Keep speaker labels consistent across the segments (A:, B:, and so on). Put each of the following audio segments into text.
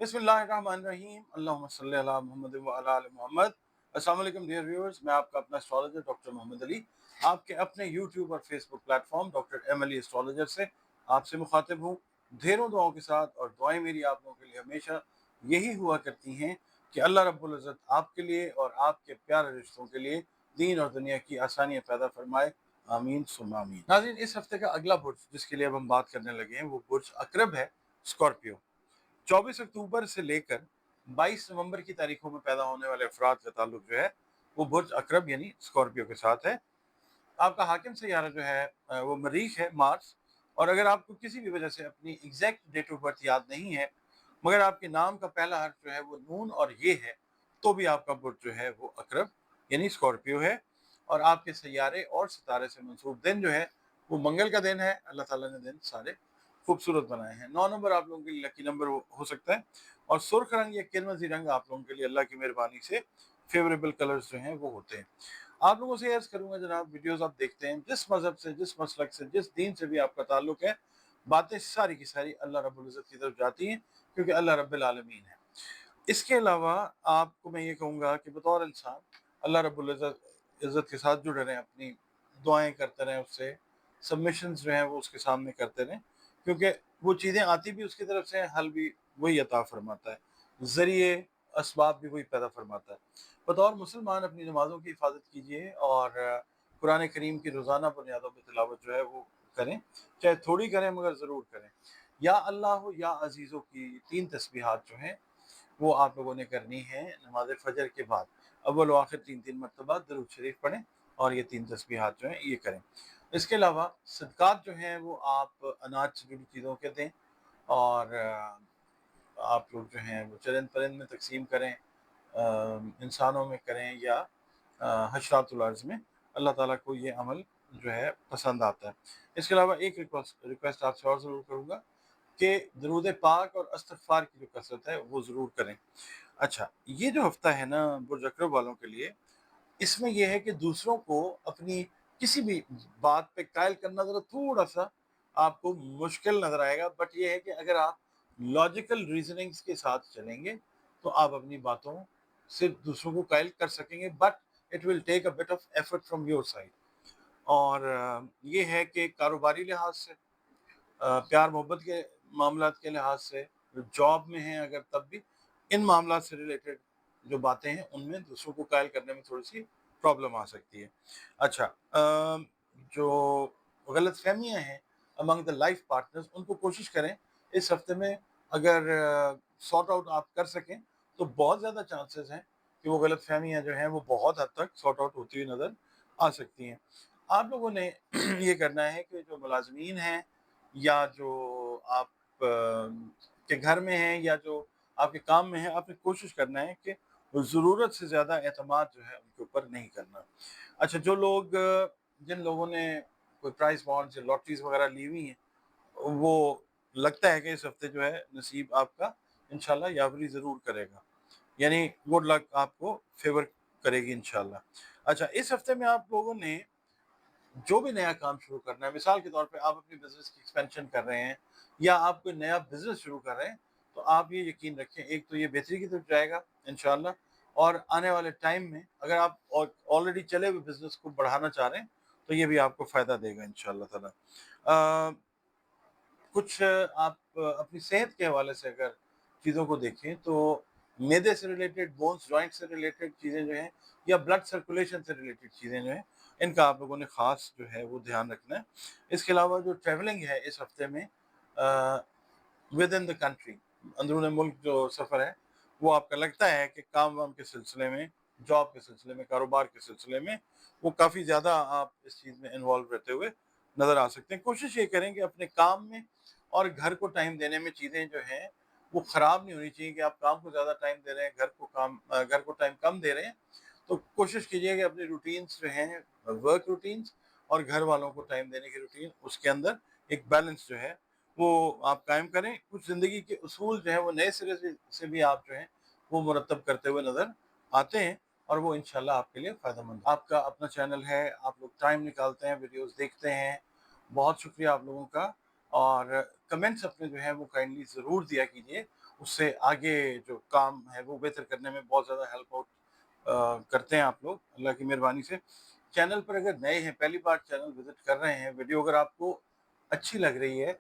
A: बिस्मिल्लाहिर्रहमानिर्रहीम अल्लाहुम्मा सल्ली अला मुहम्मद व अला आलि मुहम्मद। अस्सलाम वालेकुम डियर व्यूअर्स, मैं आपका अपना एस्ट्रोलॉजर डॉक्टर मोहम्मद अली आपके अपने यूट्यूब और Facebook platform doctor M Ali astrologer से आपसे मुखातिब हूँ ढेरों दुआओं के साथ। और दुआएं मेरी आप लोगों के लिए हमेशा यही हुआ करती हैं कि अल्लाह रब्बुल इज़्ज़त आपके लिए और आपके प्यारे रिश्तों के लिए दीन और दुनिया की आसानियाँ पैदा फरमाए। आमीन सुम्मा आमीन। नाज़रीन, इस हफ्ते का अगला बुर्ज जिसके लिए अब हम बात करने लगे हैं वो बुर्ज अकरब है, स्कॉर्पियो। 24 अक्टूबर से लेकर 22 नवंबर की तारीखों में पैदा होने वाले अफराद का ताल्लुक जो है वो बुर्ज अकरब यानी स्कॉर्पियो के साथ है। आपका हाकिम सैयारा जो है वो मरीख है, मार्स। और अगर आपको किसी भी वजह से अपनी एग्जैक्ट डेट ऑफ बर्थ याद नहीं है मगर आपके नाम का पहला हर्फ जो है वो नून और ये है, तो भी आपका बुर्ज जो है वो अकरब यानी स्कॉर्पियो है। और आपके सैयारे और सितारे से मंसूब दिन जो है वो मंगल का दिन है। अल्लाह ताला ने दिन सारे खूबसूरत बनाए हैं। 9 नंबर आप लोगों के लिए लकी नंबर हो सकता है और सुर्ख रंग या किरमजी रंग आप लोगों के लिए अल्लाह की मेहरबानी से फेवरेबल कलर्स जो हैं वो होते हैं। आप लोगों से अर्ज करूंगा, जनाब वीडियोस आप देखते हैं, जिस मजहब से, जिस मसलक से, जिस दीन से भी आपका ताल्लुक है, बातें सारी की सारी अल्लाह रब्बुल इज़्ज़त की तरफ जाती हैं क्योंकि अल्लाह रब्बुल आलमीन है। इसके अलावा आपको मैं ये कहूँगा कि बतौर इंसान अल्लाह रब्बुल इज़्ज़त के साथ जुड़े रहें, अपनी दुआएं करते रहें, उससे सबमिशंस जो हैं वो उसके सामने करते रहें क्योंकि वो चीज़ें आती भी उसकी तरफ से हैं, हल भी वही अता फरमाता है, ज़रिए असबाब भी वही पैदा फरमाता है। बतौर मुसलमान अपनी नमाज़ों की हिफाजत कीजिए और कुरान करीम की रोज़ाना बुनियादों पर तिलावत जो है वो करें, चाहे थोड़ी करें मगर ज़रूर करें। या अल्लाह या अजीज़ों की 3 तस्बीहात जो हैं वो आप लोगों ने करनी है नमाज फजर के बाद। अव्वल व आखिर 3-3 मरतबा दरूद शरीफ पढ़ें और ये 3 तस्बीहात जो हैं ये करें। इसके अलावा सदक़ात जो हैं वो आप अनाज से जुड़ी चीज़ों के दें और आप लोग जो हैं वो चरंद परिंद में तकसीम करें, इंसानों में करें या हशरातुल अर्ज़ में। अल्लाह ताला को ये अमल जो है पसंद आता है। इसके अलावा एक रिक्वेस्ट आपसे और ज़रूर करूँगा कि दरूद पाक और इस्तिग़फ़ार की जो कसरत है वो ज़रूर करें। अच्छा, ये जो हफ़्ता है ना बुर्ज अकरब वालों के लिए, इसमें ये है कि दूसरों को अपनी किसी भी बात पे कायल करना ज़रा थोड़ा-सा आपको मुश्किल नज़र आएगा, बट ये है कि अगर आप लॉजिकल रीज़निंग्स के साथ चलेंगे, तो आप अपनी बातों से दूसरों को कायल कर सकेंगे, but it will take a bit of effort from your side. और ये है कि कारोबारी लिहाज से, प्यार मोहब्बत के मामलात के लिहाज से, जॉब में हैं अगर तब भी, इन मामलात से रिलेटेड जो बातें हैं उनमें दूसरों को कायल करने में थोड़ी-सी प्रॉब्लम आ सकती है। अच्छा, जो गलतफ़हमियाँ हैं अमंग द लाइफ पार्टनर्स उनको कोशिश करें इस हफ्ते में, अगर सॉर्ट आउट आप कर सकें तो बहुत ज़्यादा चांसेस हैं कि वो गलतफ़हमियाँ जो हैं वो बहुत हद तक सॉर्ट आउट होती हुई नज़र आ सकती हैं। आप लोगों ने ये करना है कि जो मुलाज़मीन हैं या जो आप के घर में हैं या जो आपके काम में हैं, आपने कोशिश करना है कि ज़रूरत से ज़्यादा एतमाद जो है उनके ऊपर नहीं करना। अच्छा, जो लोग जिन लोगों ने कोई प्राइज़ बॉन्ड्स या लॉटरीज़ वग़ैरह ली हुई हैं, वो लगता है कि इस हफ़्ते जो है नसीब आपका इंशाल्लाह यावरी ज़रूर करेगा। यानी गुड लक आपको फ़ेवर करेगी इंशाल्लाह। अच्छा, इस हफ़्ते में आप लोगों ने जो भी नया काम शुरू करना है, मिसाल के तौर पे आप अपनी बिज़नेस की एक्सपेंशन कर रहे हैं या आप कोई नया बिज़नेस शुरू कर रहे हैं, तो आप ये यकीन रखें, एक तो ये बेहतरी की तरफ जाएगा इंशाल्लाह, और आने वाले टाइम में अगर आप ऑलरेडी चले हुए बिज़नेस को बढ़ाना चाह रहे हैं, तो ये भी आपको फ़ायदा देगा इंशाल्लाह ताला। कुछ आप अपनी सेहत के हवाले से अगर चीज़ों को देखें तो मैदे से रिलेटेड, बोन्स, जॉइंट से रिलेटेड चीज़ें जो हैं या ब्लड सर्कुलेशन से रिलेटेड चीज़ें जो हैं, इनका आप लोगों ने ख़ास जो है वो ध्यान रखना है। इसके अलावा जो ट्रैवलिंग है इस हफ़्ते में विद इन द कंट्री, अंदरूनी मुल्क जो सफ़र है, वो आपका लगता है कि काम-वाम के सिलसिले में, जॉब के सिलसिले में, कारोबार के सिलसिले में, वो काफ़ी ज़्यादा आप इस चीज़ में इन्वॉल्व रहते हुए नज़र आ सकते हैं। कोशिश ये करें कि अपने काम में और घर को टाइम देने में चीज़ें जो हैं वो ख़राब नहीं होनी चाहिए कि आप काम को ज़्यादा टाइम दे रहे हैं, घर को टाइम कम दे रहे हैं। तो कोशिश कीजिए कि अपनी रूटीन्स जो हैं, वर्क रूटीन्स और घर वालों को टाइम देने की रूटीन, उसके अंदर एक बैलेंस जो है वो आप कायम करें। कुछ ज़िंदगी के उसूल जो हैं वो नए सिरे से भी आप जो हैं वो मुरतब करते हुए नज़र आते हैं और वो इंशाल्लाह आपके लिए फ़ायदेमंद। आपका अपना चैनल है, आप लोग टाइम निकालते हैं, वीडियोज़ देखते हैं, बहुत शुक्रिया आप लोगों का। और कमेंट्स अपने जो हैं वो काइंडली ज़रूर दिया कीजिए اس سے آگے جو کام ہے وہ بہتر کرنے میں بہت زیادہ ہیلپ آؤٹ کرتے ہیں آپ لوگ اللہ کی مہربانی سے۔ چینل پر اگر نئے ہیں، پہلی بار چینل وزٹ کر رہے ہیں، ویڈیو اگر آپ کو اچھی لگ رہی ہے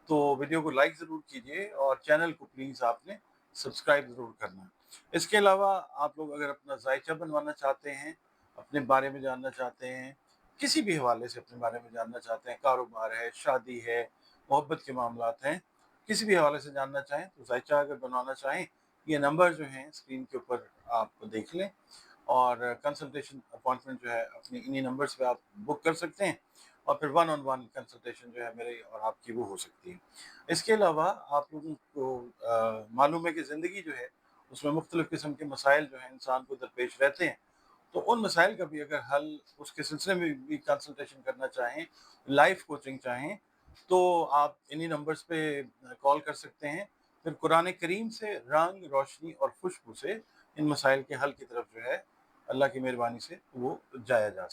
A: تو ویڈیو کو لائک ضرور کیجیے اور چینل کو پلیز آپ نے سبسکرائب ضرور کرنا ہے۔ اس کے علاوہ آپ لوگ اگر اپنا ذائچہ بنوانا چاہتے ہیں، اپنے بارے میں جاننا چاہتے ہیں، کسی بھی حوالے سے اپنے بارے میں جاننا چاہتے ہیں، کاروبار ہے، شادی ہے، محبت کے معاملات ہیں، کسی بھی حوالے سے جاننا چاہیں تو ذائچہ اگر بنوانا چاہیں، یہ نمبر جو ہیں اسکرین کے اوپر آپ دیکھ لیں اور کنسلٹیشن اپوائنٹمنٹ جو ہے اپنی انہی نمبرز پہ آپ بک کر سکتے ہیں اور پھر 1-on-1 کنسلٹیشن جو ہے میرے اور آپ کی وہ ہو سکتی ہے۔ اس کے علاوہ آپ لوگوں کو معلوم ہے کہ زندگی جو ہے اس میں مختلف قسم کے مسائل جو ہیں انسان کو درپیش رہتے ہیں، تو ان مسائل کا بھی اگر حل اس کے سلسلے میں بھی کنسلٹیشن کرنا چاہیں، لائف کوچنگ چاہیں، تو آپ انہی نمبرز پہ کال کر سکتے ہیں۔ پھر قرآن کریم سے رنگ، روشنی اور خوشبو سے ان مسائل کے حل کی طرف جو ہے اللہ کی مہربانی سے وہ جایا جا سکتا ہے۔